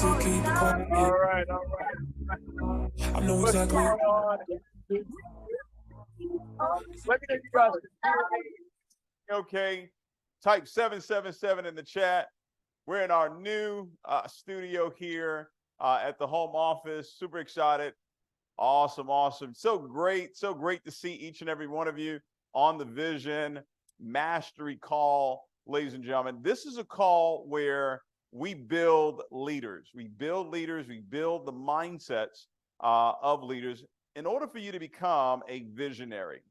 to keep it quiet. All right. I know What's exactly. going on? Let me know you guys can hear me. Okay. Type 777 in the chat. We're in our new studio here at the home office. Super excited. Awesome. So great to see each and every one of you on the Vision Mastery call, ladies and gentlemen. This is a call where we build leaders. We build the mindsets of leaders in order for you to become a visionary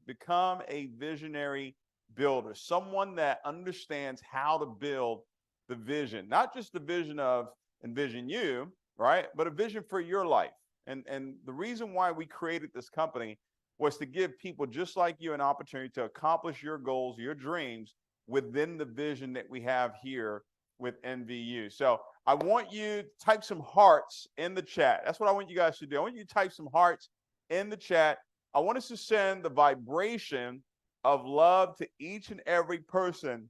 builder, someone that understands how to build the vision, not just the vision of Envision You, right? But a vision for your life. And the reason why we created this company was to give people just like you an opportunity to accomplish your goals, your dreams within the vision that we have here with NVU. So I want you to type some hearts in the chat. That's what I want you guys to do. I want you to type some hearts in the chat. I want us to send the vibration of love to each and every person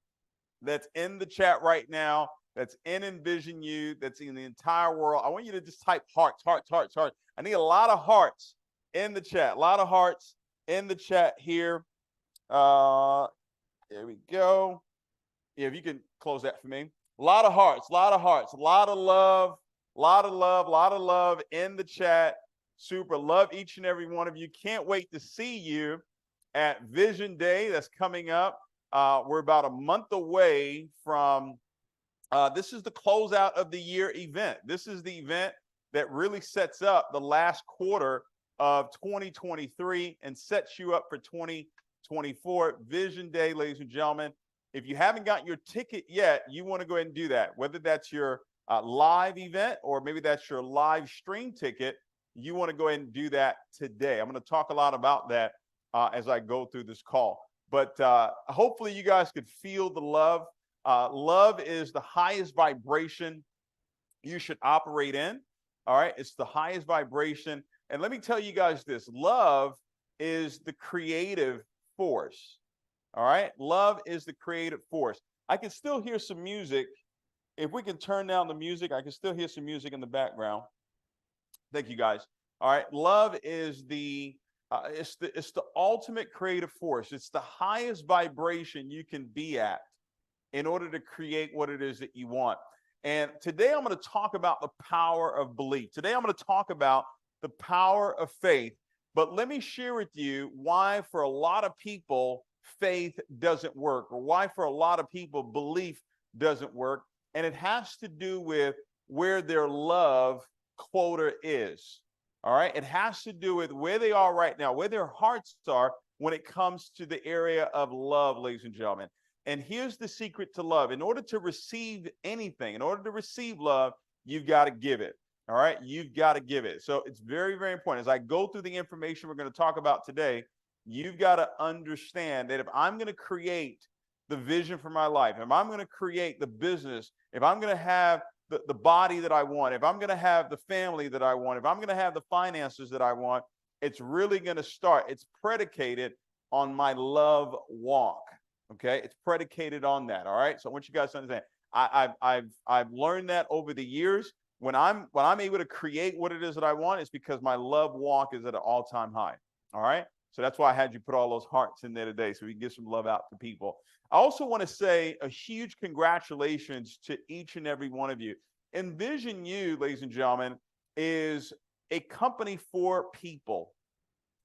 that's in the chat right now, that's in Envision You, that's in the entire world. I want you to just type hearts. I need a lot of hearts in the chat. A lot of hearts in the chat here. There we go. Yeah, if you can close that for me. A lot of hearts, a lot of love, a lot of love in the chat. Super. Love each and every one of you. Can't wait to see you at Vision Day that's coming up. We're about a month away from, this is the closeout of the year event. This is the event that really sets up the last quarter of 2023 and sets you up for 2024. Vision Day, ladies and gentlemen. If you haven't gotten your ticket yet, you want to go ahead and do that. Whether that's your live event or maybe that's your live stream ticket, you want to go ahead and do that today. I'm going to talk a lot about that as I go through this call. But hopefully you guys could feel the love. Love is the highest vibration you should operate in. All right. It's the highest vibration. And let me tell you guys this, love is the creative force. All right. Love is the creative force. I can still hear some music. If we can turn down the music, I can still hear some music in the background. Thank you guys. All right. Love is it's the ultimate creative force. It's the highest vibration you can be at in order to create what it is that you want. And today I'm going to talk about the power of belief. Today I'm going to talk about the power of faith. But let me share with you why for a lot of people faith doesn't work, or why for a lot of people belief doesn't work. And it has to do with where their love quota is. All right. It has to do with where they are right now, where their hearts are when it comes to the area of love, ladies and gentlemen. And here's the secret to love. In order to receive anything, in order to receive love, you've got to give it. All right. You've got to give it. So it's very, very important. As I go through the information we're going to talk about today, you've got to understand that if I'm going to create the vision for my life, if I'm going to create the business, if I'm going to have the body that I want, if I'm going to have the family that I want, if I'm going to have the finances that I want, it's really going to start. It's predicated on my love walk. Okay. It's predicated on that. All right. So I want you guys to understand, I've learned that over the years. When I'm able to create what it is that I want, it's because my love walk is at an all-time high. All right. So that's why I had you put all those hearts in there today, so we can get some love out to people. I also want to say a huge congratulations to each and every one of you. Envision You, ladies and gentlemen, is a company for people.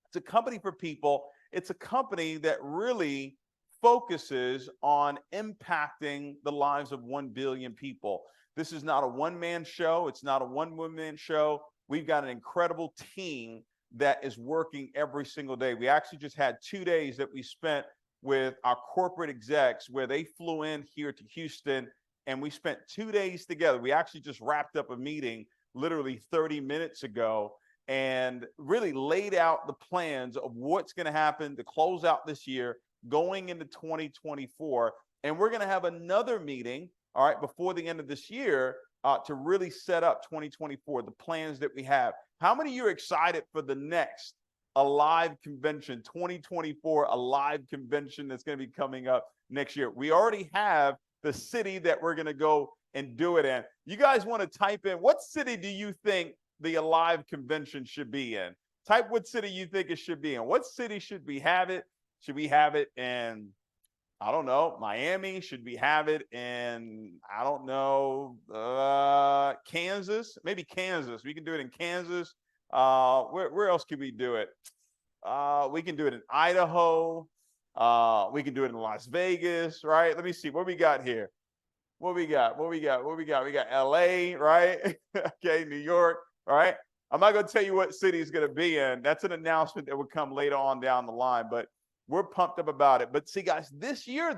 It's a company for people. It's a company that really focuses on impacting the lives of 1 billion people. This is not a one-man show. It's not a one-woman show. We've got an incredible team that is working every single day. We actually just had 2 days that we spent with our corporate execs where they flew in here to Houston and we spent 2 days together. We actually just wrapped up a meeting literally 30 minutes ago and really laid out the plans of what's going to happen to close out this year going into 2024. And we're going to have another meeting, all right, before the end of this year to really set up 2024, the plans that we have. How many of you are excited for the next Alive convention, 2024 Alive convention that's going to be coming up next year? We already have the city that we're going to go and do it in. You guys want to type in, what city do you think the Alive convention should be in? Type what city you think it should be in. What city should we have it? Should we have it in, I don't know, Miami? Should we have it in, I don't know, Kansas? Maybe Kansas. We can do it in Kansas. Where else can we do it? We can do it in Idaho. We can do it in Las Vegas, right? Let me see what we got here. What we got? We got LA, right? Okay, New York, right? I'm not going to tell you what city it's going to be in. That's an announcement that will come later on down the line, but we're pumped up about it. But see, guys, this year,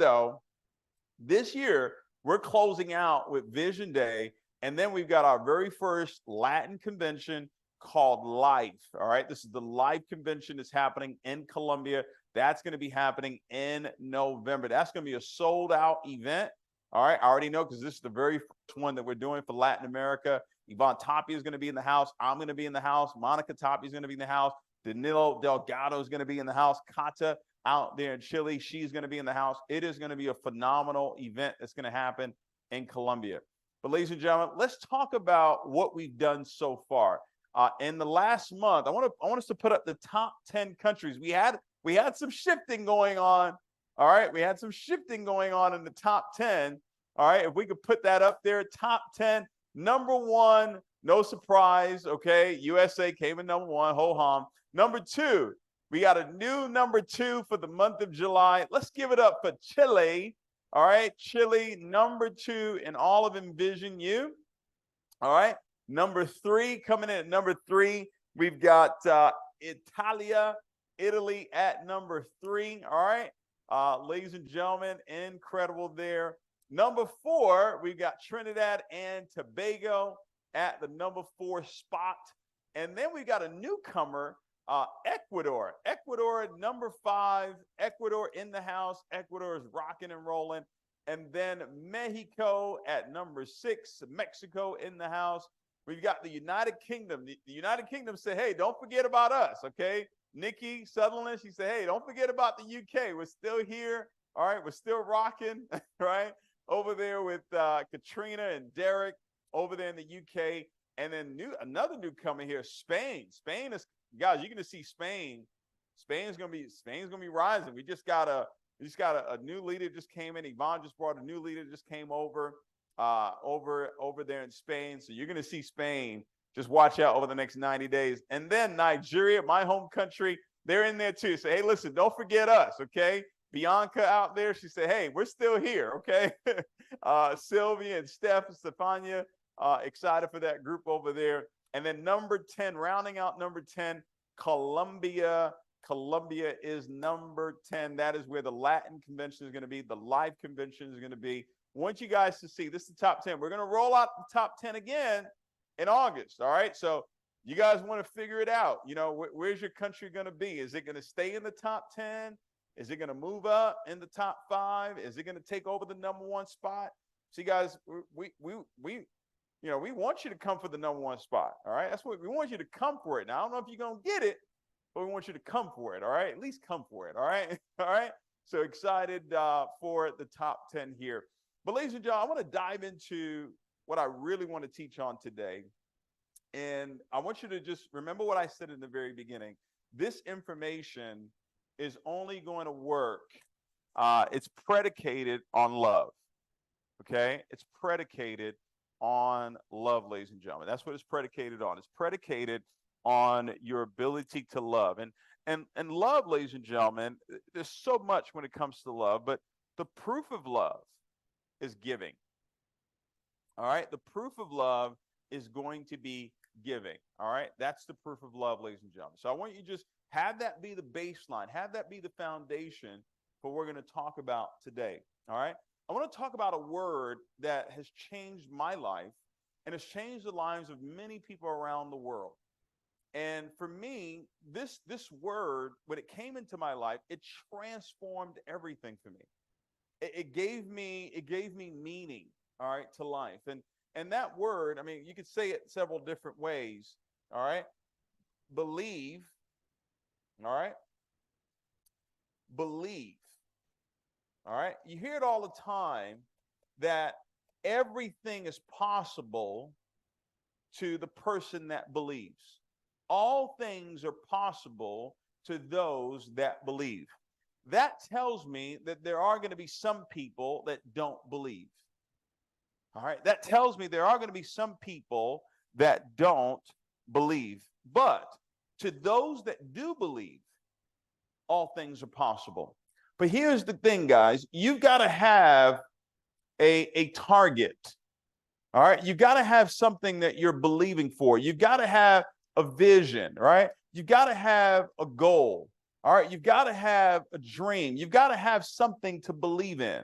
we're closing out with Vision Day, and then we've got our very first Latin convention called Life. All right, this is the Life convention that's happening in Colombia. That's going to be happening in November. That's going to be a sold out event. All right, I already know because this is the very first one that we're doing for Latin America. Yvonne Tapia is going to be in the house. I'm going to be in the house. Monica Tapia is going to be in the house. Danilo Delgado is going to be in the house. Kata out there in Chile, she's going to be in the house. It is going to be a phenomenal event that's going to happen in Colombia. But ladies and gentlemen, let's talk about what we've done so far. In the last month, I want us to put up the top 10 countries. We had some shifting going on. All right, we had some shifting going on in the top 10. All right, if we could put that up there, top 10. Number one, no surprise, okay? USA came in number one, ho hum. Number two, we got a new number two for the month of July. Let's give it up for Chile. All right, Chile, number two in all of Envision U. All right, number three, coming in at number three, we've got Italy at number three. All right, ladies and gentlemen, incredible there. Number four, we've got Trinidad and Tobago at the number 4 spot. And then we got a newcomer, Ecuador. Ecuador at number 5. Ecuador in the house. Ecuador is rocking and rolling. And then Mexico at number 6. Mexico in the house. We've got the United Kingdom. The United Kingdom said, hey, don't forget about us, okay? Nikki Sutherland, she said, hey, don't forget about the UK. We're still here. All right, we're still rocking, right? Over there with Katrina and Derek over there in the UK. And then another newcomer here, Spain. Spain is, guys, you're going to see Spain. Spain's going to be rising. We just got a new leader just came in. Yvonne just brought a new leader just came over there in Spain. So you're going to see Spain. Just watch out over the next 90 days. And then Nigeria, my home country, they're in there too. So, hey, listen, don't forget us, okay? Bianca out there, she said, hey, we're still here, okay? Sylvia and Stefania, excited for that group over there. And then number 10, rounding out number 10, Colombia. Colombia is number 10. That is where the Latin convention is going to be. The Live convention is going to be. I want you guys to see, this is the top 10. We're going to roll out the top 10 again in August, all right? So you guys want to figure it out. You know, where's your country going to be? Is it going to stay in the top 10? Is it going to move up in the top 5? Is it going to take over the number 1 spot? See, guys, we want you to come for the number 1 spot. All right, that's what we want you to come for it. Now, I don't know if you're going to get it, but we want you to come for it. All right, at least come for it. All right, all right. So excited for the top 10 here. But ladies and gentlemen, I want to dive into what I really want to teach on today, and I want you to just remember what I said in the very beginning. This information is only going to work. It's predicated on love. Okay, it's predicated on love, ladies and gentlemen. That's what it's predicated on. It's predicated on your ability to love. And love, ladies and gentlemen, there's so much when it comes to love, but the proof of love is giving. All right, the proof of love is going to be giving. All right, that's the proof of love, ladies and gentlemen. So I want you to just have that be the baseline, have that be the foundation for what we're going to talk about today. All right, I want to talk about a word that has changed my life and has changed the lives of many people around the world. And for me, this word, when it came into my life, it transformed everything for me. It gave me meaning, all right, to life. And that word, I mean, you could say it several different ways. All right, believe. All right, believe. All right, you hear it all the time that everything is possible to the person that believes. All things are possible to those that believe. That tells me that there are going to be some people that don't believe. All right. That tells me there are going to be some people that don't believe. But to those that do believe, all things are possible. But here's the thing, guys. You've got to have a target. All right. You've got to have something that you're believing for. You've got to have a vision, right? You've got to have a goal. All right. You've got to have a dream. You've got to have something to believe in,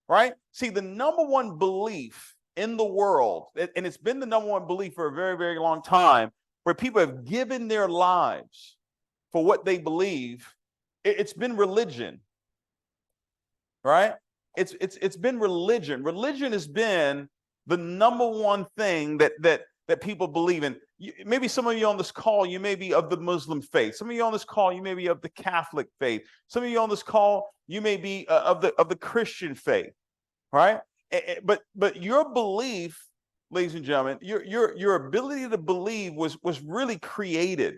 right? See, the number one belief in the world, and it's been the number one belief for a very, very long time, where people have given their lives for what they believe, it's been religion, right? It's been religion. Religion has been the number one thing that people believe in. Maybe some of you on this call, you may be of the Muslim faith. Some of you on this call, you may be of the Catholic faith. Some of you on this call, you may be of the Christian faith, right? But your belief, ladies and gentlemen, your ability to believe was really created.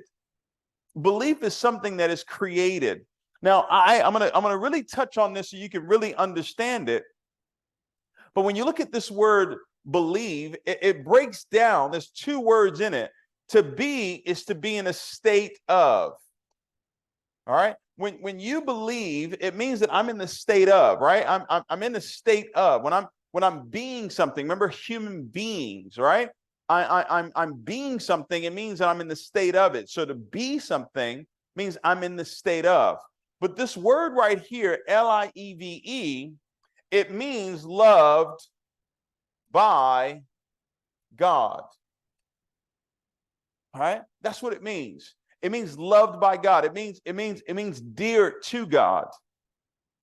Belief is something that is created. Now, I'm gonna really touch on this so you can really understand it. But when you look at this word believe, it breaks down. There's two words in it. To be is to be in a state of. All right. When you believe, it means that I'm in the state of, right? I'm in the state of when I'm being something. Remember, human beings, right? I'm being something. It means that I'm in the state of it. So to be something means I'm in the state of. But this word right here, L-I-E-V-E, it means loved by God. All right? That's what it means. It means loved by God. It means dear to God.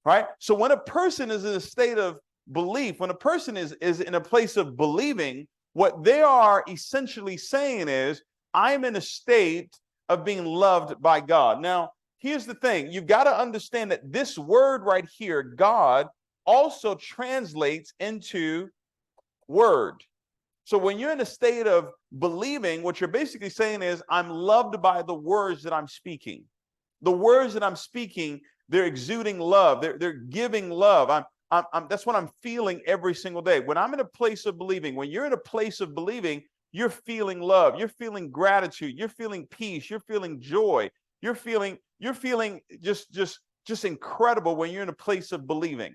Right? So when a person is in a state of belief, when a person is in a place of believing, what they are essentially saying is, I'm in a state of being loved by God. Now, here's the thing. You've got to understand that this word right here, God, also translates into word. So when you're in a state of believing, what you're basically saying is, I'm loved by the words that I'm speaking. The words that I'm speaking, they're exuding love. They're giving love. That's what I'm feeling every single day. When I'm in a place of believing, when you're in a place of believing, you're feeling love. You're feeling gratitude. You're feeling peace. You're feeling joy. You're feeling just incredible when you're in a place of believing.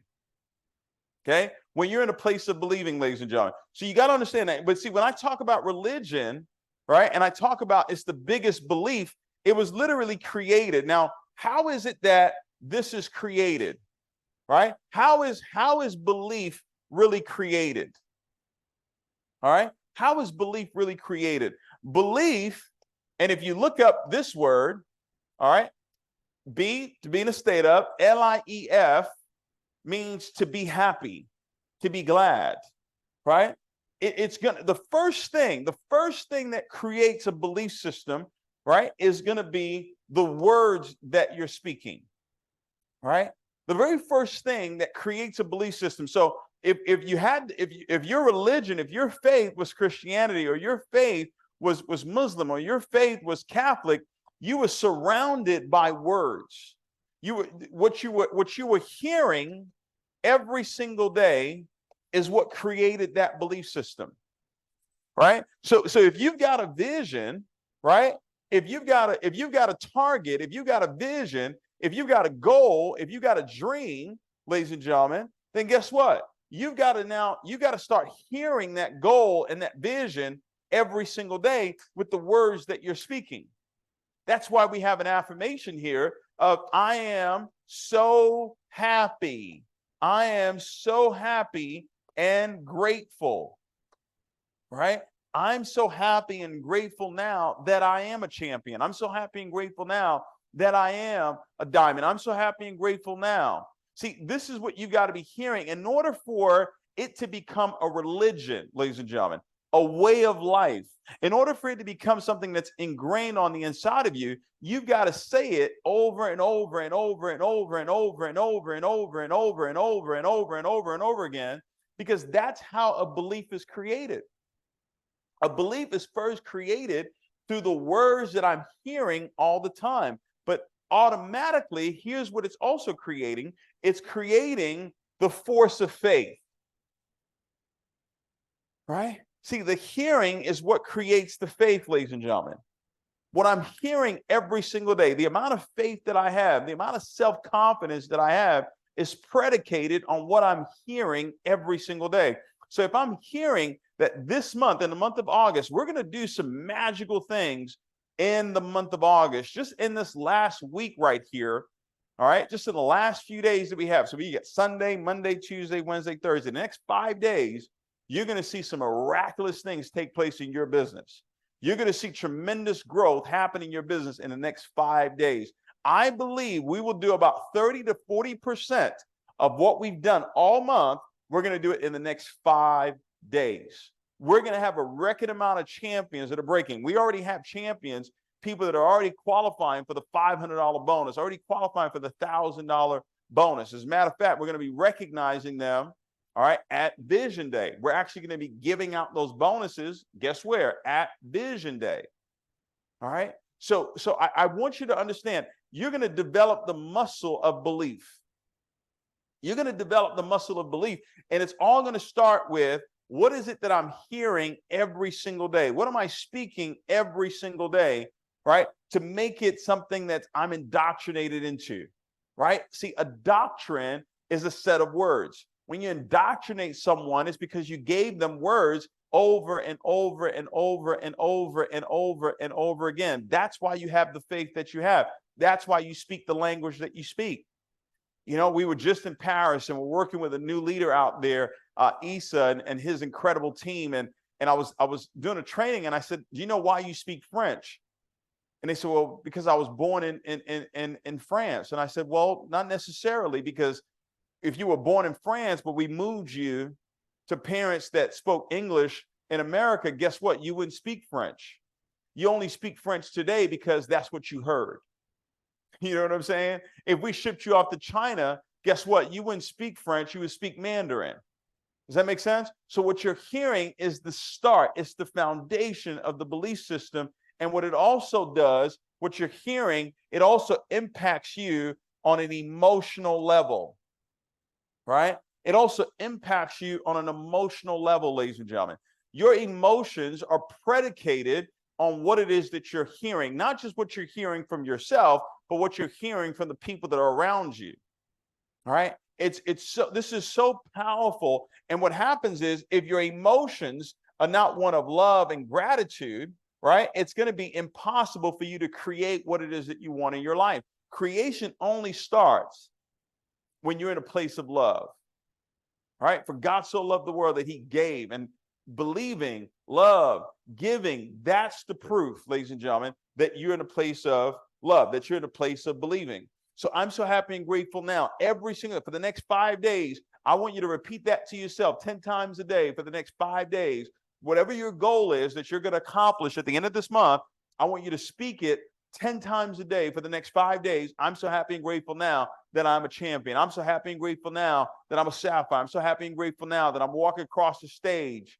Okay? When you're in a place of believing, ladies and gentlemen. So you got to understand that. But see, when I talk about religion, right, and I talk about it's the biggest belief, it was literally created. Now, how is it that this is created? Right? How is belief really created? All right? How is belief really created? Belief, and if you look up this word, all right, to be in a state of, L-I-E-F, means to be happy, to be glad, right? It's gonna, the first thing that creates a belief system, right, is gonna be the words that you're speaking, right? The very first thing that creates a belief system. So if your religion, if your faith was Christianity, or your faith was Muslim, or your faith was Catholic, you were surrounded by words. What you were hearing every single day is what created that belief system, right? So if you've got a vision, right? If you've got a target, if you've got a vision, if you've got a goal, if you've got a dream, ladies and gentlemen, then guess what? You've got to start hearing that goal and that vision every single day with the words that you're speaking. That's why we have an affirmation here of, I am so happy. I am so happy and grateful, right? I'm so happy and grateful now that I am a champion. I'm so happy and grateful now that I am a diamond. I'm so happy and grateful now. See, this is what you've got to be hearing in order for it to become a religion, ladies and gentlemen, a way of life. In order for it to become something that's ingrained on the inside of you, you've got to say it over and over and over and over and over and over and over and over and over and over and over and over again, because that's how a belief is created. A belief is first created through the words that I'm hearing all the time. But automatically, here's what it's also creating. It's creating the force of faith. Right? See, the hearing is what creates the faith, ladies and gentlemen. What I'm hearing every single day, the amount of faith that I have, the amount of self-confidence that I have is predicated on what I'm hearing every single day. So if I'm hearing that this month, in the month of August, we're going to do some magical things in the month of August, just in this last week right here, all right, just in the last few days that we have. So we get Sunday, Monday, Tuesday, Wednesday, Thursday. The next 5 days, you're going to see some miraculous things take place in your business. You're going to see tremendous growth happen in your business in the next 5 days. I believe we will do about 30 to 40% of what we've done all month. We're going to do it in the next 5 days. We're going to have a record amount of champions that are breaking. We already have champions, people that are already qualifying for the $500 bonus, already qualifying for the $1,000 bonus. As a matter of fact, we're going to be recognizing them, all right, at Vision Day. We're actually going to be giving out those bonuses, guess where? At Vision Day. All right. So I want you to understand, you're going to develop the muscle of belief. You're going to develop the muscle of belief. And it's all going to start with, what is it that I'm hearing every single day? What am I speaking every single day, right? To make it something that I'm indoctrinated into, right? See, a doctrine is a set of words. When you indoctrinate someone, it's because you gave them words over and over and over and over and over and over again. That's why you have the faith that you have. That's why you speak the language that you speak. You know, we were just in Paris and we're working with a new leader out there, Issa and his incredible team. And I was doing a training and I said, do you know why you speak French? And they said, well, because I was born in France. And I said, well, not necessarily, because if you were born in France, but we moved you to parents that spoke English in America, guess what? You wouldn't speak French. You only speak French today because that's what you heard. You know what I'm saying? If we shipped you off to China, guess what? You wouldn't speak French, you would speak Mandarin. Does that make sense? So what you're hearing is the start. It's the foundation of the belief system. And what it also does, what you're hearing, it also impacts you on an emotional level, right? It also impacts you on an emotional level, ladies and gentlemen. Your emotions are predicated on what it is that you're hearing, not just what you're hearing from yourself, but what you're hearing from the people that are around you. All right. This is so powerful. And what happens is, if your emotions are not one of love and gratitude, right, it's going to be impossible for you to create what it is that you want in your life. Creation only starts when you're in a place of love. All right. For God so loved the world that he gave, and believing, love, giving, that's the proof, ladies and gentlemen, that you're in a place of love, that you're in a place of believing. So I'm so happy and grateful now. For the next 5 days, I want you to repeat that to yourself 10 times a day for the next 5 days. Whatever your goal is that you're going to accomplish at the end of this month, I want you to speak it 10 times a day for the next 5 days. I'm so happy and grateful now that I'm a champion. I'm so happy and grateful now that I'm a sapphire. I'm so happy and grateful now that I'm walking across the stage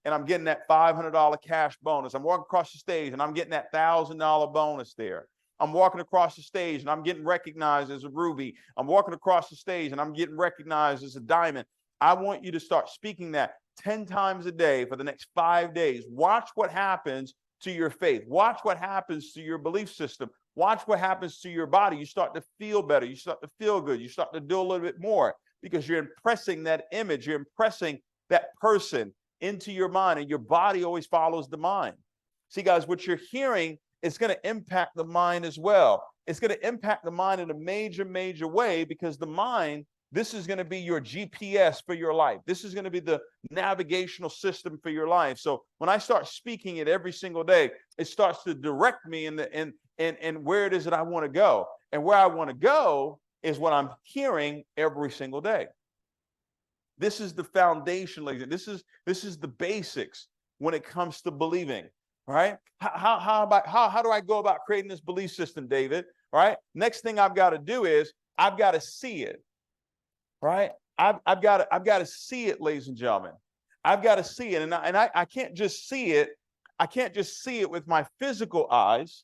and I'm getting that $500 cash bonus. I'm walking across the stage and I'm getting that $1,000 bonus there. I'm walking across the stage and I'm getting recognized as a ruby. I'm walking across the stage and I'm getting recognized as a diamond. I want you to start speaking that 10 times a day for the next 5 days. Watch what happens to your faith. Watch what happens to your belief system. Watch what happens to your body. You start to feel better. You start to feel good. You start to do a little bit more because you're impressing that image. You're impressing that person into your mind, and your body always follows the mind. See, guys, what you're hearing, it's going to impact the mind as well. It's going to impact the mind in a major, major way, because the mind, this is going to be your GPS for your life. This is going to be the navigational system for your life. So when I start speaking it every single day, it starts to direct me in where it is that I want to go. And where I want to go is what I'm hearing every single day. This is the foundation, ladies. This is the basics when it comes to believing. Right? How do I go about creating this belief system, David? Right? Next thing I've got to do is I've got to see it. Right? I've got to see it, ladies and gentlemen. I've got to see it, and I can't just see it. I can't just see it with my physical eyes.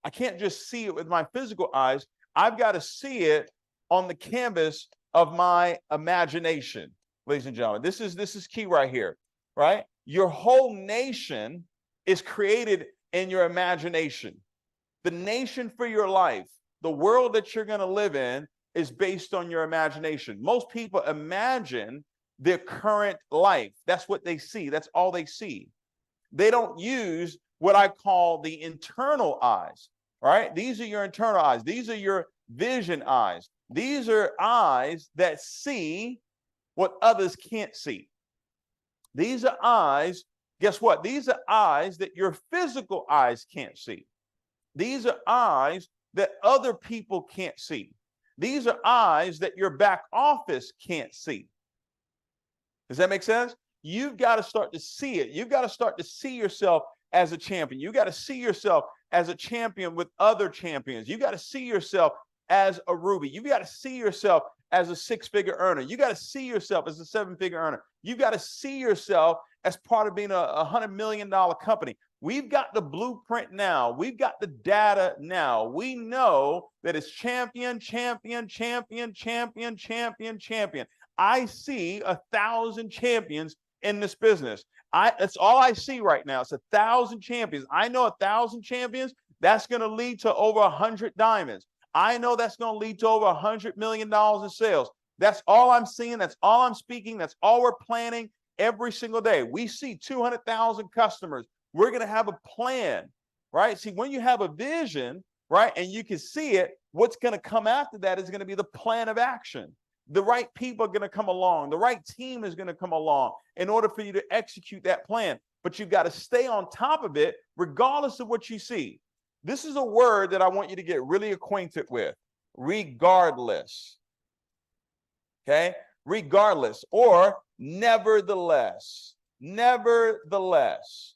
I can't just see it with my physical eyes. I've got to see it on the canvas of my imagination, ladies and gentlemen. This is key right here, right? Your whole nation is created in your imagination. The nation for your life, the world that you're going to live in, is based on your imagination. Most people imagine their current life. That's what they see. That's all they see. They don't use what I call the internal eyes, right? These are your internal eyes. These are your vision eyes. These are eyes that see what others can't see. These are eyes, guess what? These are eyes that your physical eyes can't see. These are eyes that other people can't see. These are eyes that your back office can't see. Does that make sense? You've got to start to see it. You've got to start to see yourself as a champion. You got to see yourself as a champion with other champions. You got to see yourself as a Ruby. You got to see yourself as a six-figure earner. You got to see yourself as a seven-figure earner. You got to see yourself as part of being a $100 million company. We've got the blueprint now. We've got the data now. We know that it's champion, champion, champion, champion, champion, champion. I see 1,000 champions in this business. That's all I see right now. It's 1,000 champions. I know 1,000 champions, that's going to lead to over 100 diamonds. I know that's going to lead to over $100 million in sales. That's all I'm seeing. That's all I'm speaking. That's all we're planning every single day. We see 200,000 customers. We're going to have a plan, right? See, when you have a vision, right, and you can see it, what's going to come after that is going to be the plan of action. The right people are going to come along. The right team is going to come along in order for you to execute that plan. But you've got to stay on top of it regardless of what you see. This is a word that I want you to get really acquainted with. Regardless. Okay? Regardless, or nevertheless. Nevertheless.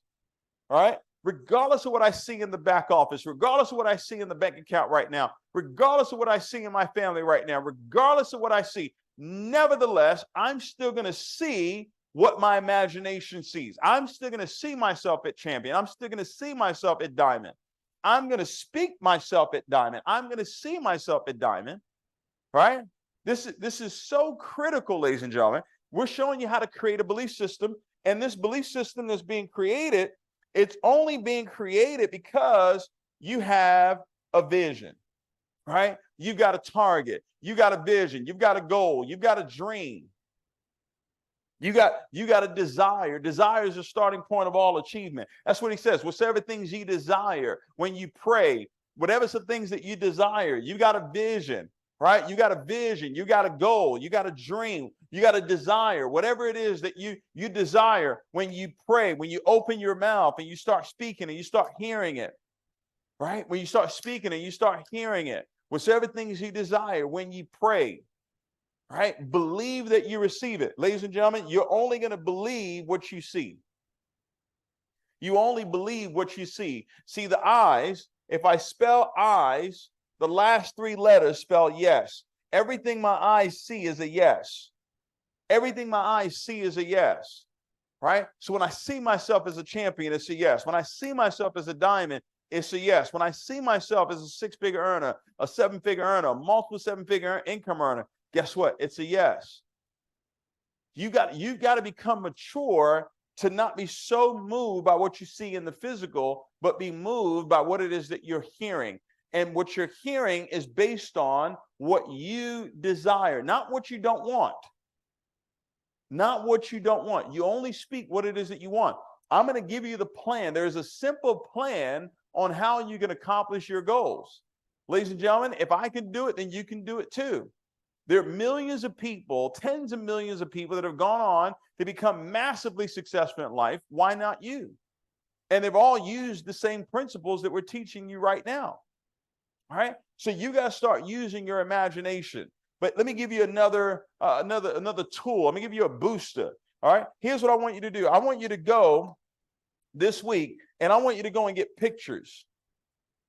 All right? Regardless of what I see in the back office, regardless of what I see in the bank account right now, regardless of what I see in my family right now, regardless of what I see, nevertheless, I'm still going to see what my imagination sees. I'm still going to see myself at champion. I'm still going to see myself at diamond. I'm going to speak myself at diamond. I'm going to see myself at diamond, right? This is so critical, ladies and gentlemen. We're showing you how to create a belief system, and this belief system that's being created, it's only being created because you have a vision, right? You've got a target. You got a vision. You've got a goal. You've got a dream. You got a desire. Desire is the starting point of all achievement. That's what he says. Whatsoever things you desire when you pray, whatever's the things that you desire, you got a vision, right? You got a vision. You got a goal. You got a dream. You got a desire. Whatever it is that you desire when you pray, when you open your mouth and you start speaking and you start hearing it, right? When you start speaking and you start hearing it, whatsoever things you desire when you pray, right? Believe that you receive it. Ladies and gentlemen, you're only going to believe what you see. You only believe what you see. See, the eyes, if I spell eyes, the last three letters spell yes. Everything my eyes see is a yes. Everything my eyes see is a yes, right? So when I see myself as a champion, it's a yes. When I see myself as a diamond, it's a yes. When I see myself as a six-figure earner, a seven-figure earner, a multiple seven-figure income earner, guess what? It's a yes. You've got to become mature to not be so moved by what you see in the physical, but be moved by what it is that you're hearing. And what you're hearing is based on what you desire, not what you don't want. Not what you don't want. You only speak what it is that you want. I'm going to give you the plan. There's a simple plan on how you can accomplish your goals. Ladies and gentlemen, if I can do it, then you can do it too. There are millions of people, tens of millions of people that have gone on to become massively successful in life. Why not you? And they've all used the same principles that we're teaching you right now. All right? So you got to start using your imagination. But let me give you another tool. Let me give you a booster. All right? Here's what I want you to do. I want you to go this week, and I want you to go and get pictures.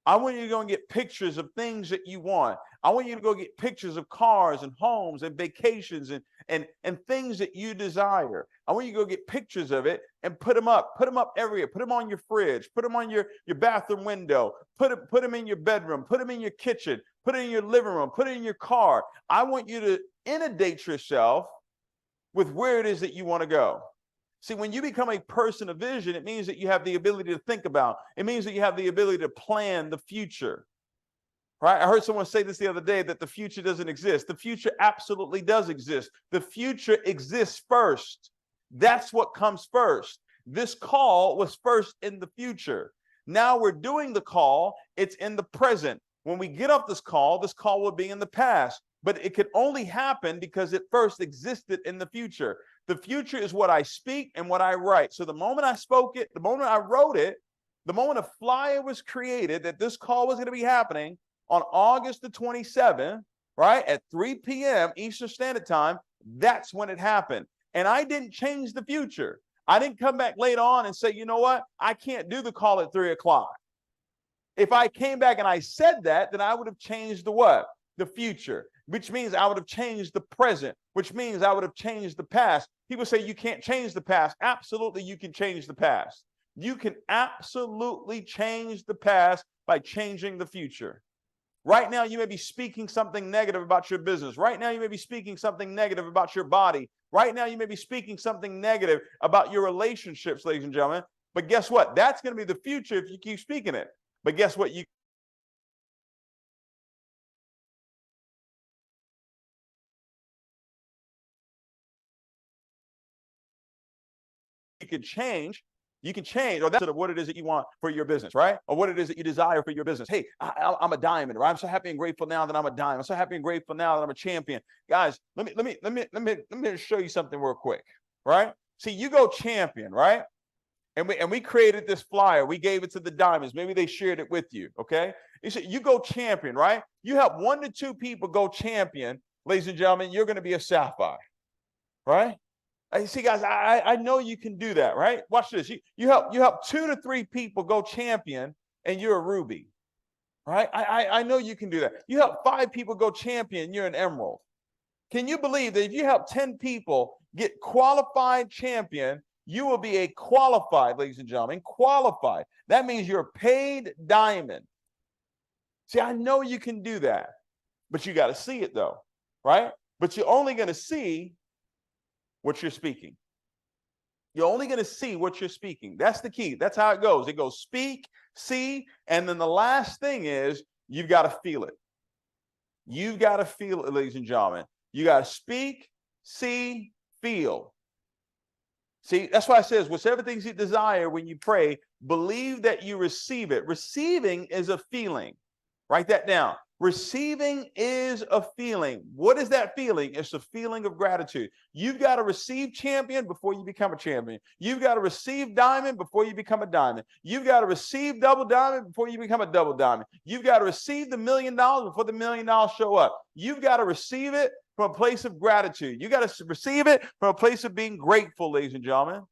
I want you to go and get pictures of things that you want. I want you to go get pictures of cars and homes and vacations and things that you desire. I want you to go get pictures of it and put them up everywhere. Put them on your fridge, put them on your bathroom window, put them in your bedroom, put them in your kitchen, put it in your living room, put it in your car. I want you to inundate yourself with where it is that you want to go. See, when you become a person of vision, it means that you have the ability to think about. It means that you have the ability to plan the future. Right? I heard someone say this the other day, that the future doesn't exist. The future absolutely does exist. The future exists first. That's what comes first. This call was first in the future. Now we're doing the call. It's in the present. When we get off this call will be in the past. But it could only happen because it first existed in the future. The future is what I speak and what I write. So the moment I spoke it, the moment I wrote it, the moment a flyer was created that this call was going to be happening on August the 27th, right, at 3 p.m. Eastern Standard Time, that's when it happened. And I didn't change the future. I didn't come back later on and say, you know what, I can't do the call at 3 o'clock. If I came back and I said that, then I would have changed the what? The future, which means I would have changed the present, which means I would have changed the past. People say you can't change the past. Absolutely, you can change the past. You can absolutely change the past by changing the future. Right now, you may be speaking something negative about your business. Right now, you may be speaking something negative about your body. Right now, you may be speaking something negative about your relationships, ladies and gentlemen. But guess what? That's going to be the future if you keep speaking it. But guess what? You can change. You can change, or that's sort of what it is that you want for your business, right? Or what it is that you desire for your business. Hey, I'm a diamond, right? I'm so happy and grateful now that I'm a diamond. I'm so happy and grateful now that I'm a champion. Guys, let me show you something real quick, right? See, you go champion, right? And we created this flyer. We gave it to the diamonds. Maybe they shared it with you, okay? You said you go champion, right? You help 1 to 2 people go champion, ladies and gentlemen, you're going to be a sapphire, right? You see, guys, I know you can do that, right? Watch this. You help 2 to 3 people go champion, and you're a ruby, right? I know you can do that. You help 5 people go champion, you're an emerald. Can you believe that if you help 10 people get qualified champion, you will be a qualified, ladies and gentlemen, qualified. That means you're a paid diamond. See, I know you can do that, but you got to see it though, right? But you're only going to see what you're speaking. You're only going to see what you're speaking. That's the key. That's how it goes. It goes speak, see, and then the last thing is you've got to feel it. You've got to feel it, ladies and gentlemen. You got to speak, see, feel. See, that's why it says, whatever things you desire when you pray, believe that you receive it. Receiving is a feeling. Write that down. Receiving is a feeling. What is that feeling? It's a feeling of gratitude. You've got to receive champion before you become a champion. You've got to receive diamond before you become a diamond. You've got to receive double diamond before you become a double diamond. You've got to receive the $1 million before the $1 million show up. You've got to receive it from a place of gratitude. You got to receive it from a place of being grateful, ladies and gentlemen.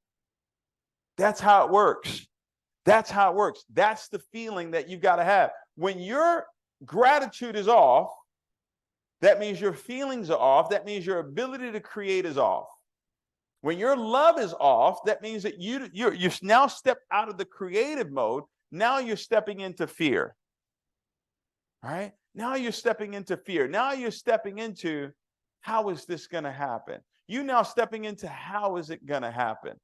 That's how it works. That's how it works. That's the feeling that you've got to have. When your gratitude is off, that means your feelings are off. That means your ability to create is off. When your love is off, that means that you now step out of the creative mode. Now you're stepping into fear. All right? Now you're stepping into fear. Now you're stepping into, how is this going to happen? You now stepping into, how is it going to happen?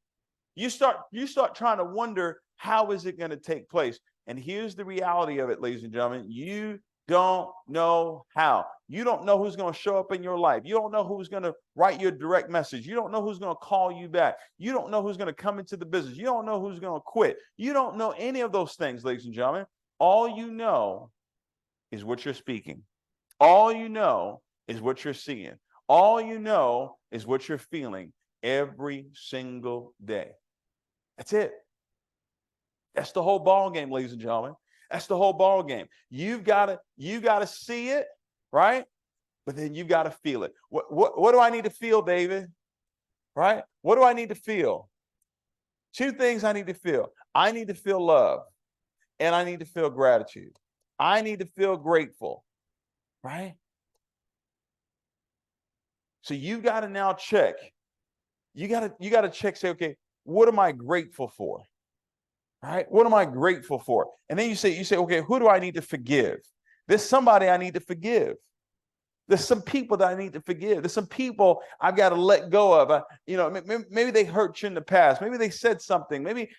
You start trying to wonder, how is it going to take place? And here's the reality of it, ladies and gentlemen. You don't know how. You don't know who's going to show up in your life. You don't know who's going to write you a direct message. You don't know who's going to call you back. You don't know who's going to come into the business. You don't know who's going to quit. You don't know any of those things, ladies and gentlemen. All you know is what you're speaking. All you know is what you're seeing. All you know is what you're feeling every single day. That's it. That's the whole ball game, ladies and gentlemen. That's the whole ball game. You gotta see it, right? But then you gotta feel it. What do I need to feel, David? Right? What do I need to feel? 2 things I need to feel. I need to feel love, and I need to feel gratitude. I need to feel grateful, right? So you got to now check. You got to check, say, okay, what am I grateful for? Right? What am I grateful for? And then you say, okay, who do I need to forgive? There's somebody I need to forgive. There's some people that I need to forgive. There's some people I've got to let go of. Maybe they hurt you in the past. Maybe they said something. Maybe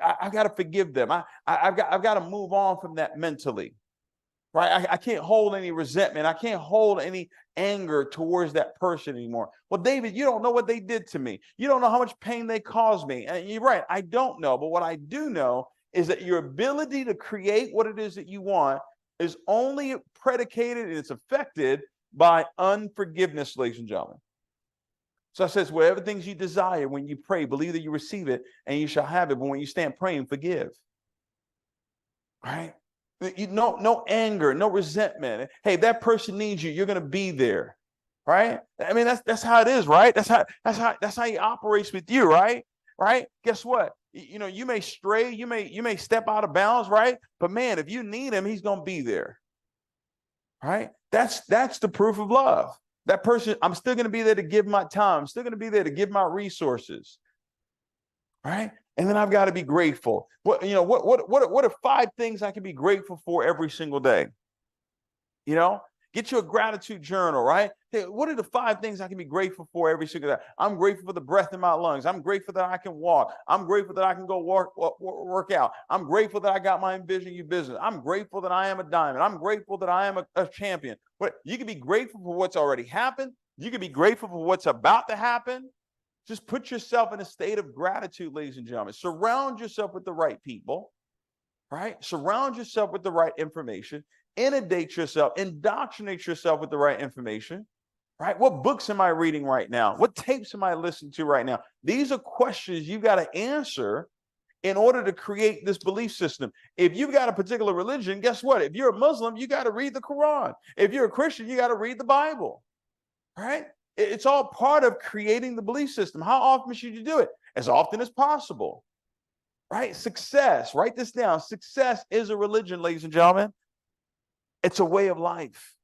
I've got to forgive them. I've got to move on from that mentally. Right? I can't hold any resentment. I can't hold any anger towards that person anymore. Well, David, you don't know what they did to me. You don't know how much pain they caused me. And you're right. I don't know. But what I do know is that your ability to create what it is that you want is only predicated and it's affected by unforgiveness, ladies and gentlemen. So it says, whatever things you desire when you pray, believe that you receive it and you shall have it. But when you stand praying, forgive. Right? No anger, no resentment. Hey, that person needs you. You're going to be there, right? I mean, that's how it is, right? That's how he operates with you, right? Right? Guess what? You may stray, you may step out of bounds, right? But man, if you need him, he's going to be there, right? That's the proof of love. That person, I'm still going to be there to give my time. I'm still going to be there to give my resources, right? And then I've got to be grateful. What are 5 things I can be grateful for every single day? Get you a gratitude journal, right? Hey, what are the 5 things I can be grateful for every single day? I'm grateful for the breath in my lungs. I'm grateful that I can walk. I'm grateful that I can go work out. I'm grateful that I got my Envision You business. I'm grateful that I am a diamond. I'm grateful that I am a champion. But you can be grateful for what's already happened. You can be grateful for what's about to happen. Just put yourself in a state of gratitude, ladies and gentlemen. Surround yourself with the right people, right? Surround yourself with the right information. Inundate yourself, indoctrinate yourself with the right information, right? What books am I reading right now? What tapes am I listening to right now? These are questions you've got to answer in order to create this belief system. If you've got a particular religion, guess what? If you're a Muslim, you got to read the Quran. If you're a Christian, you got to read the Bible, right? It's all part of creating the belief system. How often should you do it? As often as possible, right? Success, write this down. Success is a religion, ladies and gentlemen. It's a way of life.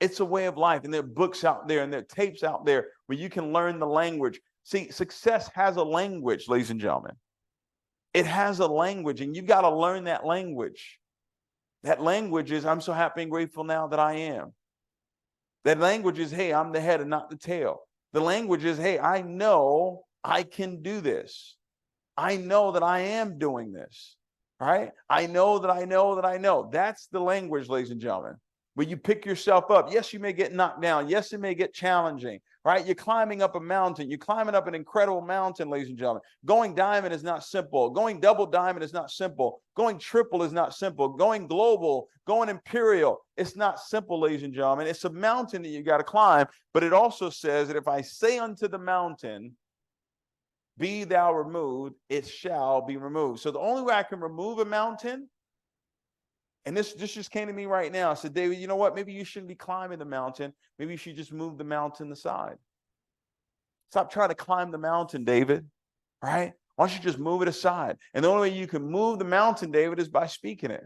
It's a way of life. And there are books out there and there are tapes out there where you can learn the language. See, success has a language, ladies and gentlemen. It has a language, and you've got to learn that language. That language is, I'm so happy and grateful now that I am. That language is, hey, I'm the head and not the tail. The language is, hey, I know I can do this. I know that I am doing this, right? I know that I know that I know. That's the language, ladies and gentlemen. When you pick yourself up, yes, you may get knocked down. Yes, it may get challenging, right? You're climbing up a mountain. You're climbing up an incredible mountain, ladies and gentlemen. Going diamond is not simple. Going double diamond is not simple. Going triple is not simple. Going global, going imperial, it's not simple, ladies and gentlemen. It's a mountain that you got to climb. But it also says that if I say unto the mountain, be thou removed, it shall be removed. So the only way I can remove a mountain, and this just came to me right now. I said, David, you know what? Maybe you shouldn't be climbing the mountain. Maybe you should just move the mountain aside. Stop trying to climb the mountain, David, right? Why don't you just move it aside? And the only way you can move the mountain, David, is by speaking it.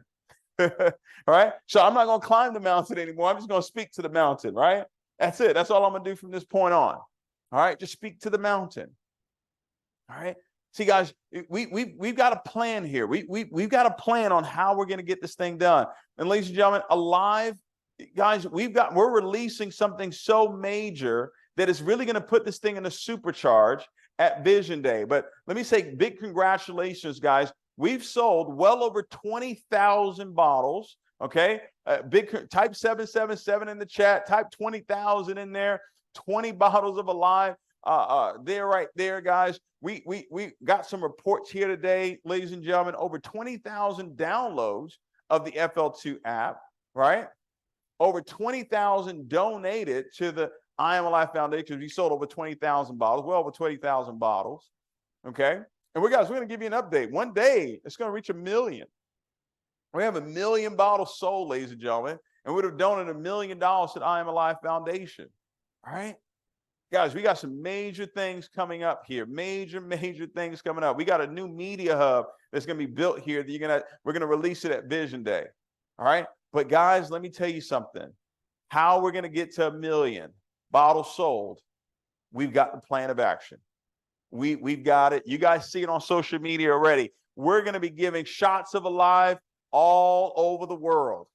All right? So I'm not going to climb the mountain anymore. I'm just going to speak to the mountain, right? That's it. That's all I'm going to do from this point on. All right? Just speak to the mountain. All right? See, guys, we've got a plan here. We've got a plan on how we're going to get this thing done. And ladies and gentlemen, alive, guys, we're releasing something so major that is really going to put this thing in a supercharge at Vision Day. But let me say big congratulations, guys. We've sold well over 20,000 bottles. Okay, type 777 in the chat. Type 20,000 in there. 20 bottles of Alive. There, right there, guys. We got some reports here today, ladies and gentlemen. Over 20,000 downloads of the FL2 app, right? Over 20,000 donated to the I Am Alive Foundation. We sold over 20,000 bottles, well over 20,000 bottles, okay? And we're going to give you an update. One day, it's going to reach 1 million. We have 1 million bottles sold, ladies and gentlemen, and we would have donated $1 million to the I Am Alive Foundation, all right? Guys, we got some major things coming up here. Major things coming up. We got a new media hub that's going to be built here that we're going to release it at Vision Day. All right. But guys, let me tell you something. How we're going to get to 1 million bottles sold, we've got the plan of action. We've got it. You guys see it on social media already. We're going to be giving shots of Alive all over the world.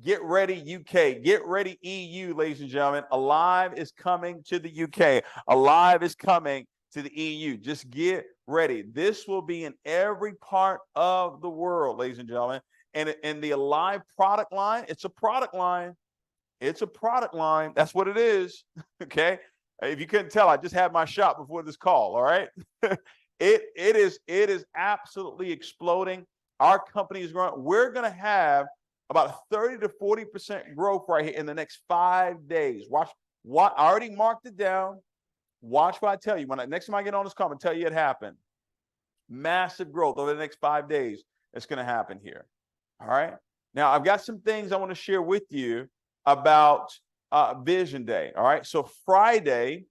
Get ready, UK. Get ready, EU, ladies and gentlemen. Alive is coming to the UK. Alive is coming to the EU. Just get ready. This will be in every part of the world, ladies and gentlemen. And the Alive product line, it's a product line. It's a product line. That's what it is. Okay. If you couldn't tell, I just had my shot before this call. All right. It is absolutely exploding. Our company is growing. We're going to have about 30 to 40% growth right here in the next 5 days. Watch what I already marked it down. Watch what I tell you. Next time I get on this call, I'm going to tell you it happened. Massive growth over the next 5 days. It's going to happen here. All right. Now, I've got some things I want to share with you about Vision Day. All right. So Friday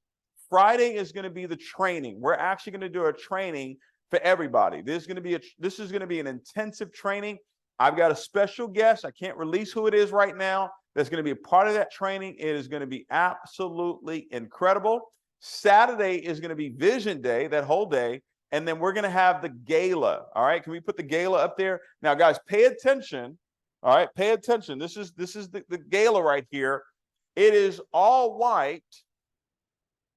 is going to be the training. We're actually going to do a training for everybody. This is going to be an intensive training. I've got a special guest. I can't release who it is right now. That's going to be a part of that training. It is going to be absolutely incredible. Saturday is going to be Vision Day, that whole day. And then we're going to have the gala. All right. Can we put the gala up there? Now, guys, pay attention. All right. Pay attention. This is the gala right here. It is all white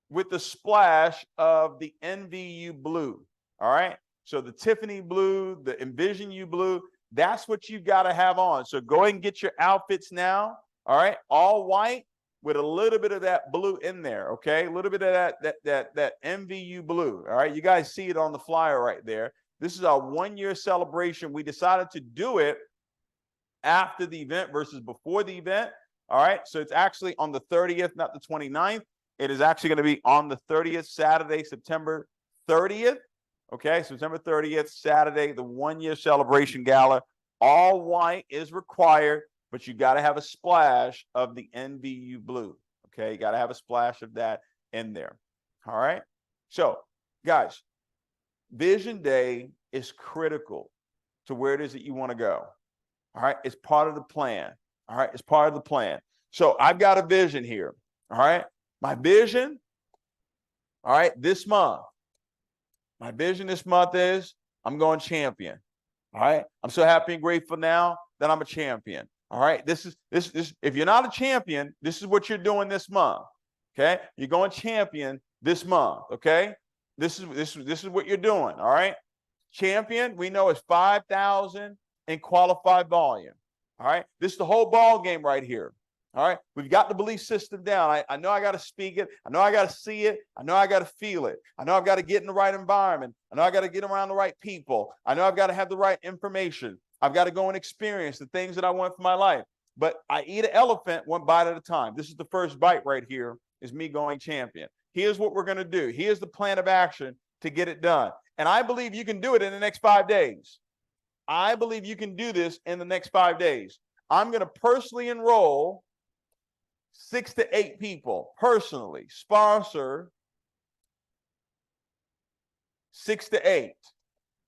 with the splash of the NVU blue. All right. So the Tiffany blue, the Envision You blue, that's what you've got to have on. So go ahead and get your outfits now. All right. All white with a little bit of that blue in there. Okay. A little bit of that NVU blue. All right. You guys see it on the flyer right there. This is our 1-year celebration. We decided to do it after the event versus before the event. All right. So it's actually on the 30th, not the 29th. It is actually going to be on the 30th, Saturday, September 30th. Okay. September 30th, Saturday, the 1-year celebration gala. All white is required, but you got to have a splash of the NVU blue. Okay. You got to have a splash of that in there. All right. So, guys, Vision Day is critical to where it is that you want to go. All right. It's part of the plan. All right. It's part of the plan. So I've got a vision here. All right. My vision. All right. This month. My vision this month is I'm going champion. All right. I'm so happy and grateful now that I'm a champion. All right. This is if you're not a champion, this is what you're doing this month. Okay. You're going champion this month. Okay. This is what you're doing. All right. Champion, we know is 5,000 in qualified volume. All right. This is the whole ball game right here. All right. We've got the belief system down. I know I got to speak it. I know I got to see it. I know I got to feel it. I know I've got to get in the right environment. I know I got to get around the right people. I know I've got to have the right information. I've got to go and experience the things that I want for my life. But I eat an elephant one bite at a time. This is the first bite right here, is me going champion. Here's what we're going to do. Here's the plan of action to get it done. And I believe you can do it in the next 5 days. I believe you can do this in the next 5 days. I'm going to personally enroll 6 to 8 people, personally sponsor 6 to 8.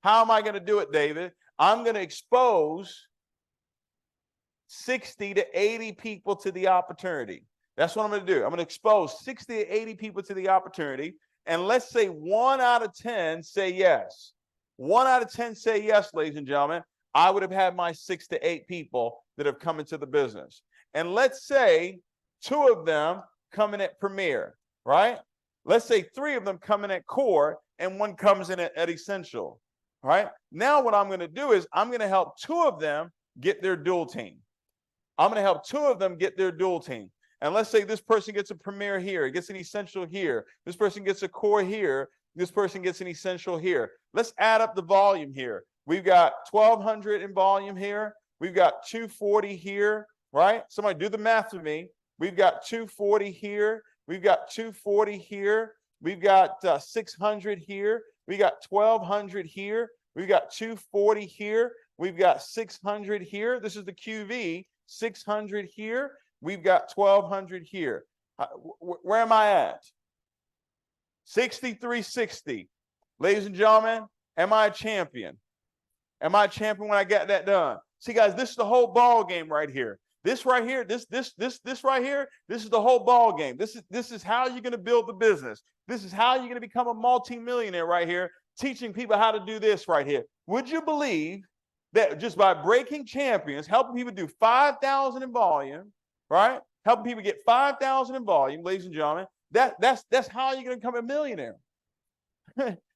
How am I going to do it, David? I'm going to expose 60 to 80 people to the opportunity. That's what I'm going to do. I'm going to expose 60 to 80 people to the opportunity. And let's say 1 out of 10 say yes. 1 out of 10 say yes, ladies and gentlemen. I would have had my 6 to 8 people that have come into the business. And let's say 2 of them come in at Premier, right? Let's say 3 of them come in at Core and 1 comes in at Essential, right? Now what I'm going to do is I'm going to help 2 of them get their dual team. I'm going to help 2 of them get their dual team. And let's say this person gets a Premier here, gets an Essential here. This person gets a Core here. This person gets an Essential here. Let's add up the volume here. We've got 1,200 in volume here. We've got 240 here, right? Somebody do the math for me. We've got 240 here. We've got 240 here. We've got 600 here. We got 1,200 here. We've got 240 here. We've got 600 here. This is the QV. 600 here. We've got 1,200 here. Where am I at? 6360. Ladies and gentlemen, am I a champion? Am I a champion when I get that done? See, guys, this is the whole ball game right here. This right here, this right here, this is the whole ball game. This is how you're going to build the business. This is how you're going to become a multimillionaire right here, teaching people how to do this right here. Would you believe that just by breaking champions, helping people do 5,000 in volume, right? Helping people get 5,000 in volume, ladies and gentlemen, that's how you're going to become a millionaire.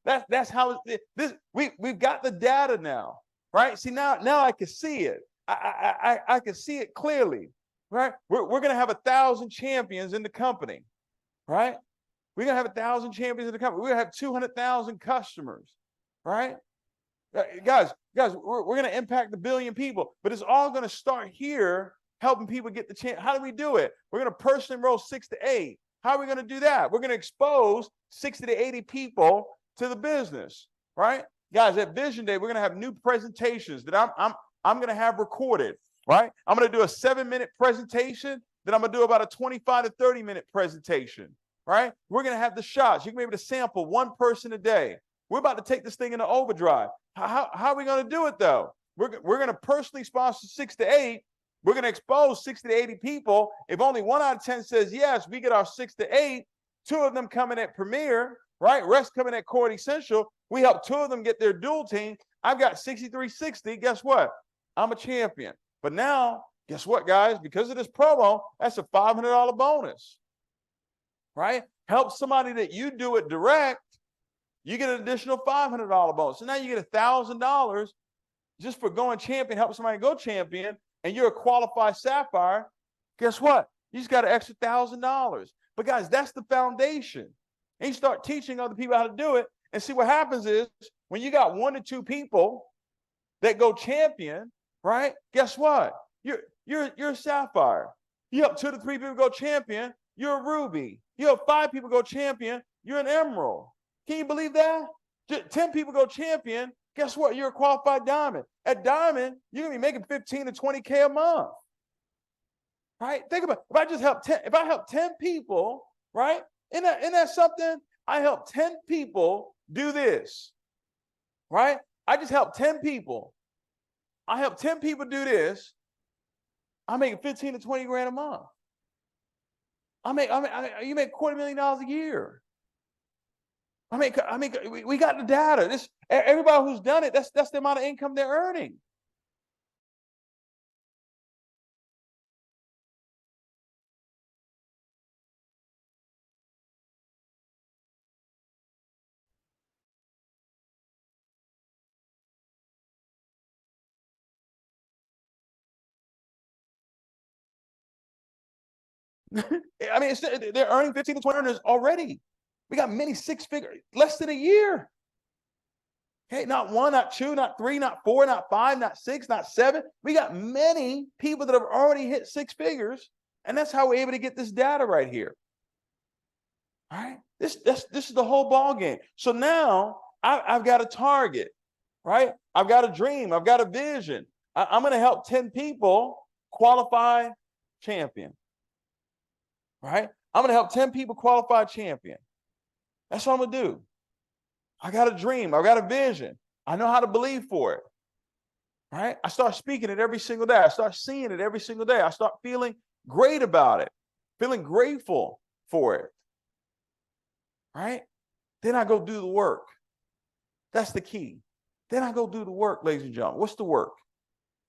That's how we've got the data now, right? See, now I can see it. I can see it clearly, right? We're going to have 1,000 champions in the company, right? We're going to have 1,000 champions in the company. We're going to have 200,000 customers, right? Guys, we're going to impact 1 billion people, but it's all going to start here, helping people get the chance. How do we do it? We're going to personally enroll 6 to 8. How are we going to do that? We're going to expose 60 to 80 people to the business, right? Guys, at Vision Day, we're going to have new presentations that I'm going to have recorded, right? I'm going to do a 7-minute presentation, then I'm going to do about a 25 to 30-minute presentation, right? We're going to have the shots. You can be able to sample 1 person a day. We're about to take this thing into overdrive. How are we going to do it, though? We're going to personally sponsor 6 to 8. We're going to expose 60 to 80 people. If only 1 out of 10 says yes, we get our 6 to 8. 2 of them coming at Premier, right? Rest coming at Core Essential. We help 2 of them get their dual team. I've got 6360. Guess what? I'm a champion. But now, guess what, guys? Because of this promo, that's a $500 bonus, right? Help somebody that you do it direct, you get an additional $500 bonus. So now you get $1,000 just for going champion, help somebody go champion, and you're a qualified Sapphire. Guess what? You just got an extra $1,000. But guys, that's the foundation. And you start teaching other people how to do it, and see what happens is when you got 1 to 2 people that go champion, right? Guess what? You're a Sapphire. You help 2 to 3 people go champion, you're a Ruby. You help 5 people go champion, you're an Emerald. Can you believe that? 10 people go champion, guess what? You're a qualified Diamond. At Diamond, you're gonna be making 15 to 20K a month. Right? Think about it. If I help 10 people, right? Isn't that something? I help 10 people do this. Right? I just helped 10 people. I help 10 people do this. I'm making 15 to 20 grand a month. You make $250,000 a year. We got the data. Everybody who's done it, that's the amount of income they're earning. I mean, they're earning 15 to 20 earners already. We got many 6-figure, less than a year. Okay, not 1, not 2, not 3, not 4, not 5, not 6, not 7. We got many people that have already hit 6 figures, and that's how we're able to get this data right here. All right, this is the whole ball game. So now I've got a target, right? I've got a dream. I've got a vision. I'm going to help 10 people qualify champion. Right? I'm going to help 10 people qualify champion. That's what I'm going to do. I got a dream. I got a vision. I know how to believe for it. Right? I start speaking it every single day. I start seeing it every single day. I start feeling great about it, feeling grateful for it. Right? Then I go do the work. That's the key. Then I go do the work, ladies and gentlemen. What's the work?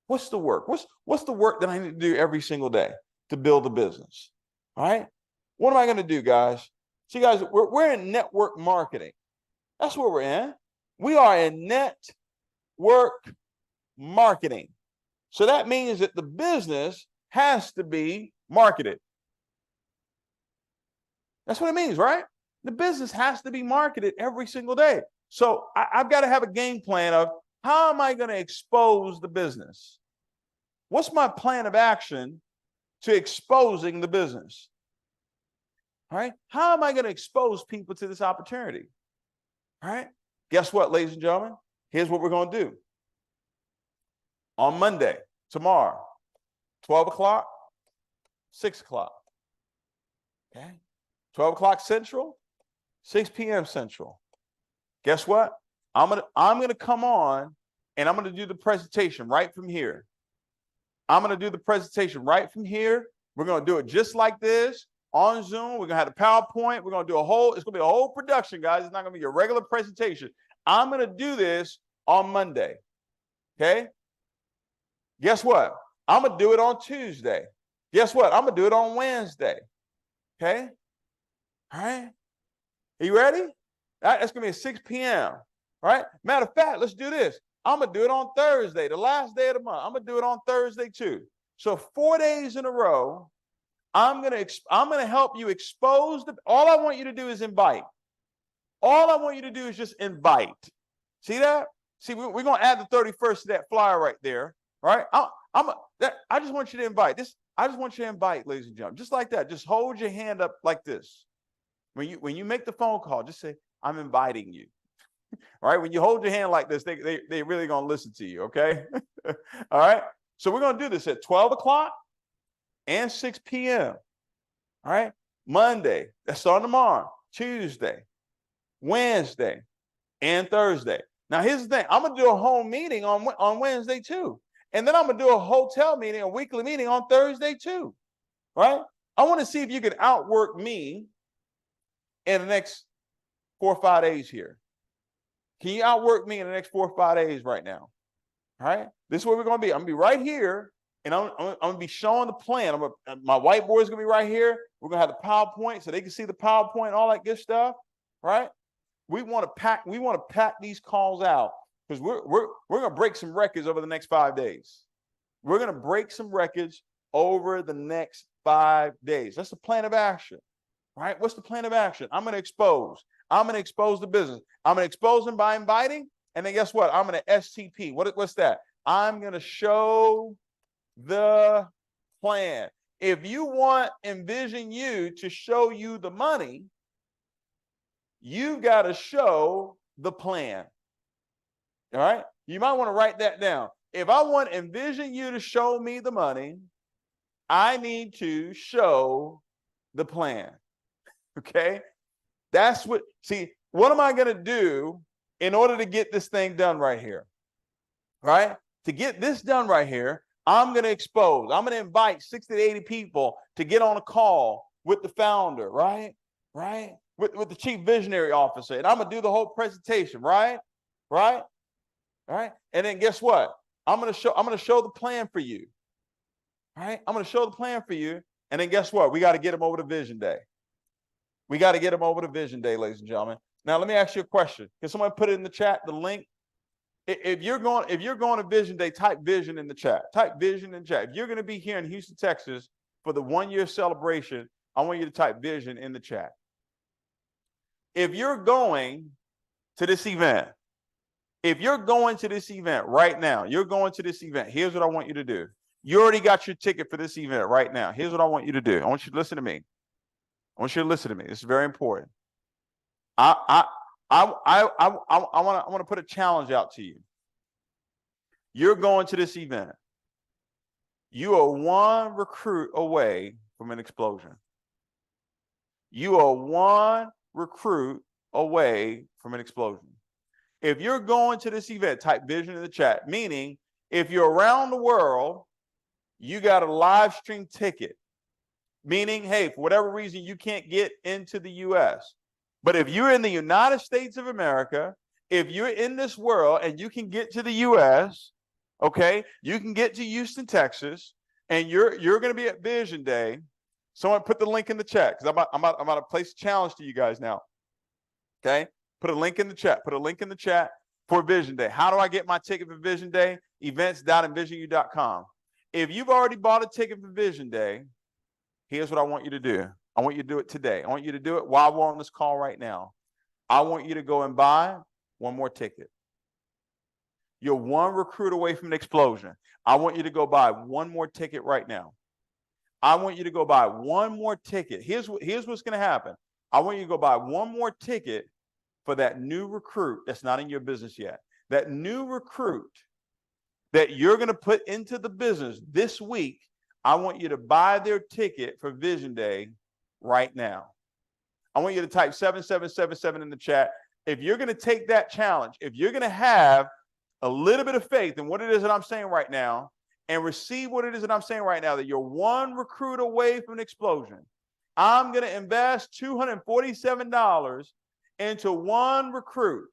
What's the work? What's the work that I need to do every single day to build a business? All right. What am I going to do, guys? See, guys, we're in network marketing. That's what we're in. We are in network marketing. So that means that the business has to be marketed. That's what it means, right? The business has to be marketed every single day. So I've got to have a game plan of how am I going to expose the business? What's my plan of action to exposing the business? All right. How am I going to expose people to this opportunity? All right. Guess what, ladies and gentlemen? Here's what we're going to do. On Monday, tomorrow, 12 o'clock, 6 o'clock. Okay. 12 o'clock Central, 6 p.m. Central. Guess what? I'm gonna come on and I'm going to do the presentation right from here. I'm going to do the presentation right from here. We're going to do it just like this on Zoom. We're going to have the PowerPoint. We're going to do it's going to be a whole production, guys. It's not going to be a regular presentation. I'm going to do this on Monday. Okay. Guess what? I'm going to do it on Tuesday. Guess what? I'm going to do it on Wednesday. Okay. All right. Are you ready? That's going to be at 6 p.m. All right. Matter of fact, let's do this. I'm going to do it on Thursday, the last day of the month. I'm going to do it on Thursday too. So 4 days in a row, I'm going to help you expose all I want you to do is invite. All I want you to do is just invite. See that? See, we're going to add the 31st to that flyer right there. Right? I just want you to invite this. I just want you to invite, ladies and gentlemen, just like that. Just hold your hand up like this. When you make the phone call, just say, I'm inviting you. All right. When you hold your hand like this, they really going to listen to you. Okay. All right. So we're going to do this at 12 o'clock and 6 p.m. All right. Monday. That's starting tomorrow. Tuesday, Wednesday, and Thursday. Now, here's the thing. I'm going to do a home meeting on Wednesday too. And then I'm going to do a hotel meeting, a weekly meeting on Thursday too. Right. I want to see if you can outwork me in the next 4 or 5 days here. Can you outwork me in the next 4 or 5 days right now? All right. This is where we're going to be. I'm going to be right here, and I'm going to be showing the plan. My whiteboard is going to be right here. We're going to have the PowerPoint so they can see the PowerPoint, all that good stuff. Right. We want to pack these calls out because we're going to break some records over the next 5 days. We're going to break some records over the next 5 days. That's the plan of action. Right? What's the plan of action? I'm going to expose the business. I'm going to expose them by inviting. And then guess what? I'm going to STP. What's that? I'm going to show the plan. If you want Envision You to show you the money, you've got to show the plan. All right. You might want to write that down. If I want Envision You to show me the money, I need to show the plan. Okay. That's what am I going to do in order to get this thing done right here? Right? To get this done right here, I'm going to expose. I'm going to invite 60 to 80 people to get on a call with the founder, right? Right? With the chief visionary officer. And I'm going to do the whole presentation, right? Right? Right? And then guess what? I'm going to show the plan for you. Right? I'm going to show the plan for you. And then guess what? We got to get them over to Vision Day. We got to get them over to Vision Day, ladies and gentlemen. Now, let me ask you a question. Can someone put it in the chat, the link? If you're going to Vision Day, type vision in the chat. Type vision in the chat. If you're going to be here in Houston, Texas for the 1-year celebration, I want you to type vision in the chat. If you're going to this event, right now, here's what I want you to do. You already got your ticket for this event right now. Here's what I want you to do. I want you to listen to me. This is very important. I want to put a challenge out to you. You're going to this event. You are one recruit away from an explosion. You are one recruit away from an explosion. If you're going to this event, type vision in the chat, meaning if you're around the world, you got a live stream ticket, meaning, hey, for whatever reason, you can't get into the U.S. But if you're in the United States of America, if you're in this world and you can get to the U.S., okay, you can get to Houston, Texas, and you're going to be at Vision Day. Someone put the link in the chat because I'm about to place a challenge to you guys now. Okay, put a link in the chat. Put a link in the chat for Vision Day. How do I get my ticket for Vision Day? Events.envisionu.com. If you've already bought a ticket for Vision Day, here's what I want you to do. I want you to do it today. I want you to do it while we're on this call right now. I want you to go and buy one more ticket. You're one recruit away from an explosion. I want you to go buy one more ticket right now. I want you to go buy one more ticket. Here's what's going to happen. I want you to go buy one more ticket for that new recruit that's not in your business yet. That new recruit that you're going to put into the business this week, I want you to buy their ticket for Vision Day right now. I want you to type 7777 in the chat. If you're going to take that challenge, if you're going to have a little bit of faith in what it is that I'm saying right now, and receive what it is that I'm saying right now, that you're one recruit away from an explosion. I'm going to invest $247 into one recruit,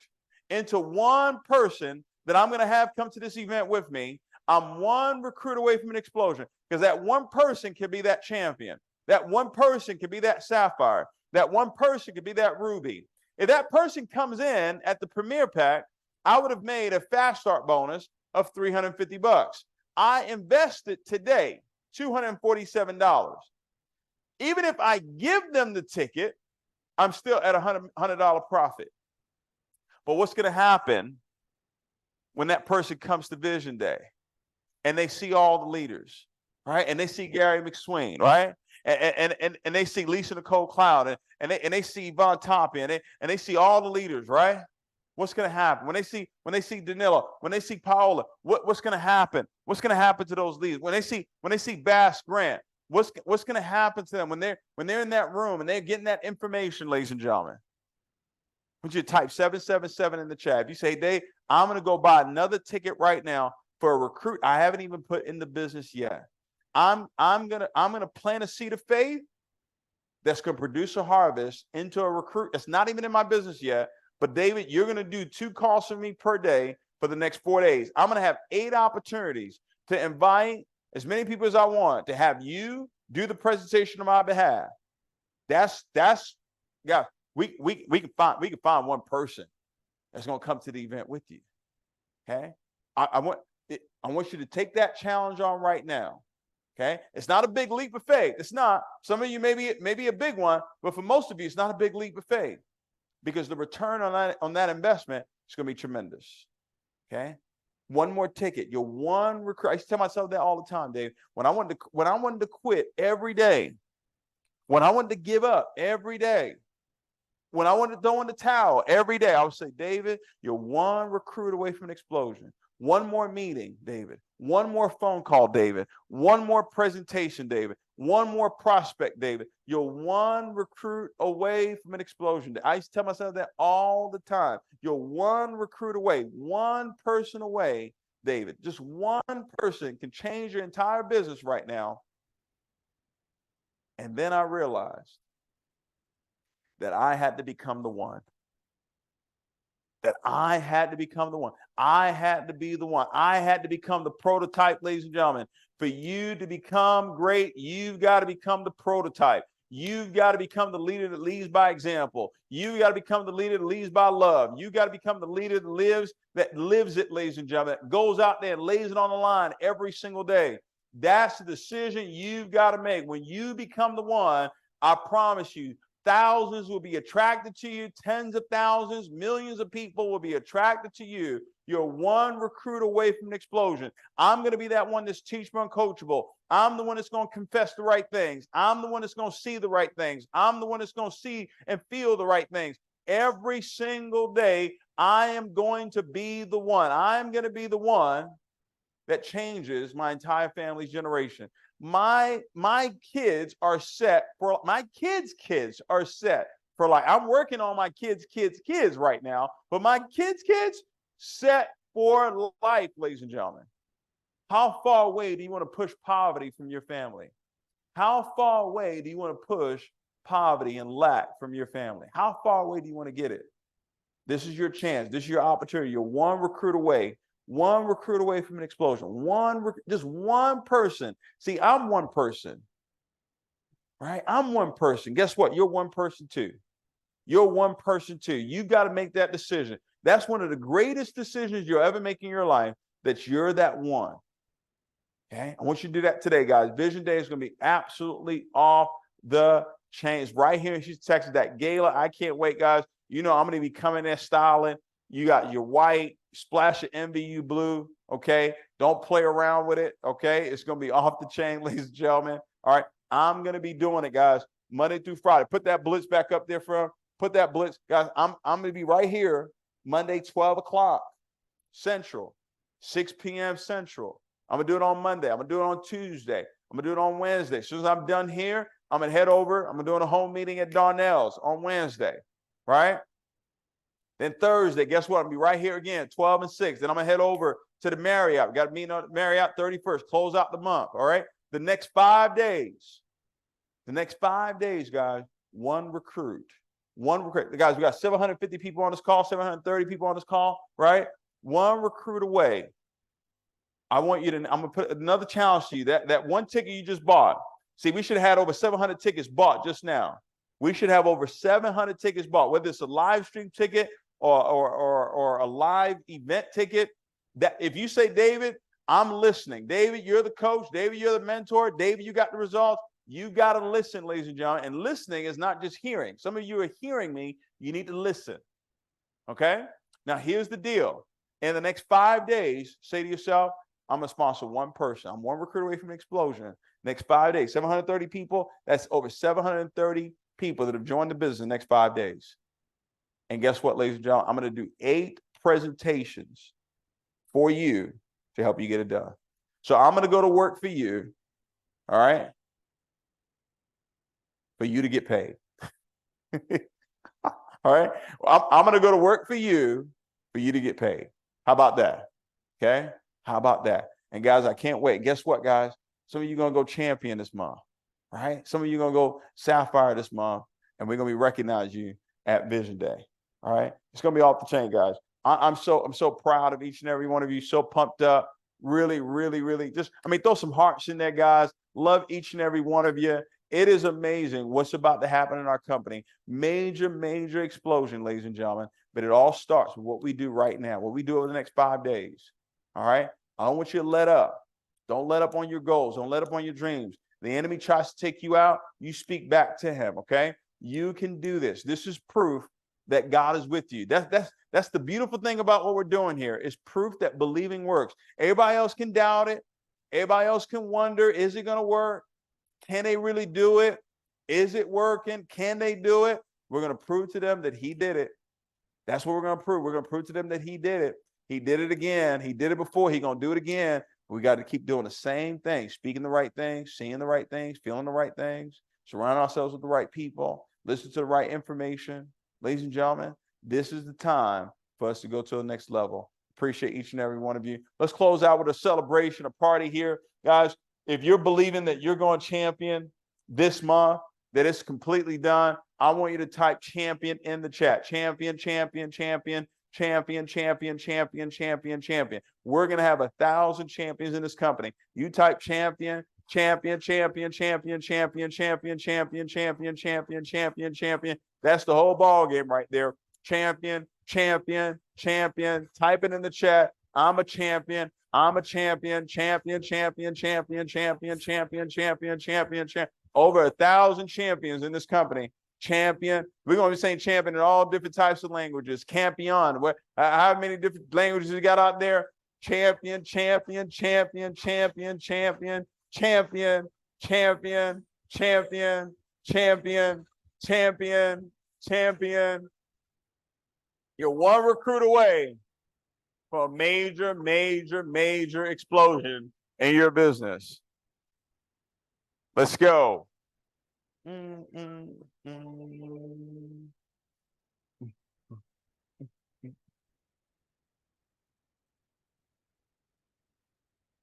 into one person that I'm going to have come to this event with me. I'm one recruit away from an explosion, because that one person can be that champion. That one person can be that sapphire. That one person could be that ruby. If that person comes in at the premier pack, I would have made a fast start bonus of $350. I invested today $247. Even if I give them the ticket, I'm still at a $100 profit. But what's going to happen when that person comes to Vision Day and they see all the leaders, right? And they see Gary McSween, right? And they see Lisa Nicole Cloud, and they see Von Toppy, and they see all the leaders, right? What's going to happen when they see Danilo, when they see Paola? What's going to happen? What's going to happen to those leaders when they see Bass Grant? What's going to happen to them when they're in that room and they're getting that information, ladies and gentlemen? Would you type 777 in the chat? If you say, Dave, I'm going to go buy another ticket right now for a recruit I haven't even put in the business yet. I'm gonna plant a seed of faith that's gonna produce a harvest into a recruit that's not even in my business yet. But David, you're gonna do 2 calls for me per day for the next 4 days. I'm gonna have 8 opportunities to invite as many people as I want to have you do the presentation on my behalf. That's yeah. We can find one person that's gonna come to the event with you. Okay, I want you to take that challenge on right now. Okay, it's not a big leap of faith. It's not. Some of you maybe a big one, but for most of you, it's not a big leap of faith, because the return on that investment is going to be tremendous. Okay, one more ticket. You're one recruit. I used to tell myself that all the time, Dave. When I wanted to quit every day, when I wanted to give up every day, when I wanted to throw in the towel every day, I would say, David, you're one recruit away from an explosion. One more meeting, David. One more phone call, David. One more presentation, David. One more prospect, David. You're one recruit away from an explosion. I used to tell myself that all the time. You're one recruit away, one person away, David. Just one person can change your entire business right now. And then I realized that I had to become the one. That I had to become the one. I had to be the one. I had to become the prototype, ladies and gentlemen. For you to become great, you've got to become the prototype. You've got to become the leader that leads by example. You've got to become the leader that leads by love. You've got to become the leader that lives it, ladies and gentlemen, that goes out there and lays it on the line every single day. That's the decision you've got to make. When you become the one, I promise you, thousands will be attracted to you. Tens of thousands, millions of people will be attracted to you. You're one recruit away from an explosion. I'm going to be that one that's teachable and coachable. I'm the one that's going to confess the right things. I'm the one that's going to see the right things. I'm the one that's going to see and feel the right things. Every single day, I am going to be the one. I'm going to be the one that changes my entire family's generation. My kids are set for my kids are set for life. I'm working on my kids right now, but my kids set for life, ladies and gentlemen. How far away do you want to push poverty from your family? How far away do you want to push poverty and lack from your family? How far away do you want to get it? This is your chance. This is your opportunity. You're one recruit away. One recruit away from an explosion. Just one person. See, I'm one person, right? I'm one person. Guess what? You're one person too. You're one person too. You've got to make that decision. That's one of the greatest decisions you'll ever make in your life, that you're that one. Okay? I want you to do that today, guys. Vision Day is going to be absolutely off the chain. It's right here. She's texted that gala. I can't wait, guys. You know, I'm going to be coming there styling. You got your white, splash of MVU blue, okay? Don't play around with it, okay? It's going to be off the chain, ladies and gentlemen. All right, I'm going to be doing it, guys, Monday through Friday. Put that blitz back up there for put that blitz. Guys, I'm going to be right here Monday, 12 o'clock Central, 6 p.m. Central. I'm going to do it on Monday. I'm going to do it on Tuesday. I'm going to do it on Wednesday. As soon as I'm done here, I'm going to head over. I'm going to do a home meeting at Darnell's on Wednesday, right? Then Thursday, guess what? I'll be right here again, 12 and 6. Then I'm going to head over to the Marriott. We got to meet on Marriott 31st, close out the month. All right. The next 5 days, guys, one recruit. Guys, we got 750 people on this call, 730 people on this call, right? One recruit away. I'm going to put another challenge to you. That one ticket you just bought. See, we should have had over 700 tickets bought just now. We should have over 700 tickets bought, whether it's a live stream ticket or a live event ticket. That if you say, David, I'm listening. David, you're the coach. David, you're the mentor. David, you got the results. You got to listen, ladies and gentlemen. And listening is not just hearing. Some of you are hearing me. You need to listen. Okay? Now, here's the deal. In the next 5 days, say to yourself, I'm going to sponsor one person. I'm one recruit away from an explosion. Next 5 days, 730 people. That's over 730 people that have joined the business in the next 5 days. And guess what, ladies and gentlemen? I'm going to do 8 presentations for you to help you get it done. So I'm going to go to work for you, all right, for you to get paid. All right? I'm going to go to work for you to get paid. How about that? Okay? How about that? And guys, I can't wait. Guess what, guys? Some of you are going to go champion this month, right? Some of you are going to go sapphire this month, and we're going to be recognizing you at Vision Day. All right? It's going to be off the chain, guys. I'm so proud of each and every one of you. So pumped up. Really, really, really. Just, throw some hearts in there, guys. Love each and every one of you. It is amazing what's about to happen in our company. Major, major explosion, ladies and gentlemen. But it all starts with what we do right now, what we do over the next 5 days. All right? I don't want you to let up. Don't let up on your goals. Don't let up on your dreams. The enemy tries to take you out. You speak back to him, okay? You can do this. This is proof that God is with you. That's the beautiful thing about what we're doing here, is proof that believing works. Everybody else can doubt it. Everybody else can wonder, is it going to work? Can they really do it? Is it working? Can they do it? We're going to prove to them that he did it. That's what we're going to prove. We're going to prove to them that he did it. He did it again. He did it before. He's going to do it again. We got to keep doing the same thing, speaking the right things, seeing the right things, feeling the right things, surround ourselves with the right people, listen to the right information. Ladies and gentlemen, this is the time for us to go to the next level. Appreciate each and every one of you. Let's close out with a celebration, a party here. Guys, if you're believing that you're going champion this month, that it's completely done, I want you to type champion in the chat. Champion, champion, champion, champion, champion, champion, champion, champion. We're going to have 1,000 champions in this company. You type champion, champion, champion, champion, champion, champion, champion, champion, champion, champion, champion. That's the whole ball game right there. Champion, champion, champion. Type it in the chat. I'm a champion. I'm a champion. Champion, champion, champion, champion, champion, champion, champion, champion. Over 1,000 champions in this company. Champion. We're going to be saying champion in all different types of languages. Campion. What? How many different languages you got out there? Champion, champion, champion, champion, champion, champion, champion, champion, champion, champion, champion. You're one recruit away from a major, major, major explosion in your business. Let's go.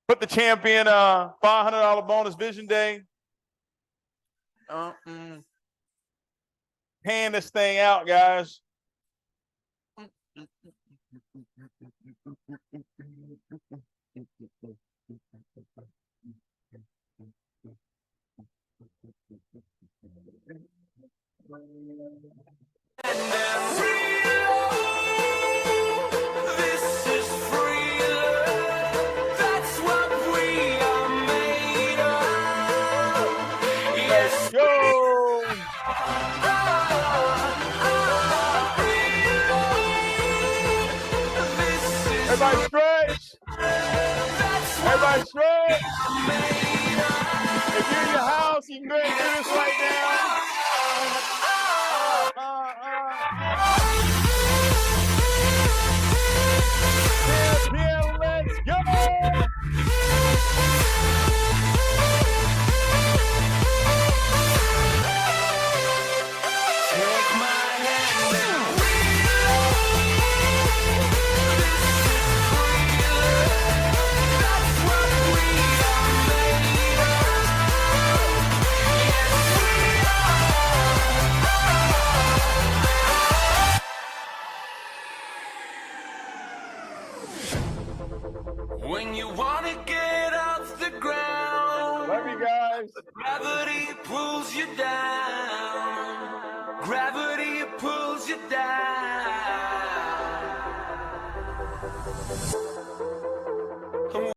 Put the champion $500 bonus Vision Day. Pan this thing out, guys. This is free love. That's what we are made of. Yes, Go. Everybody stretch. Everybody stretch. If you're in your house, you can go ahead and do this right now. Champion, let's go. take my hand now. This is free love. guys. Gravity pulls you down. Gravity pulls you down.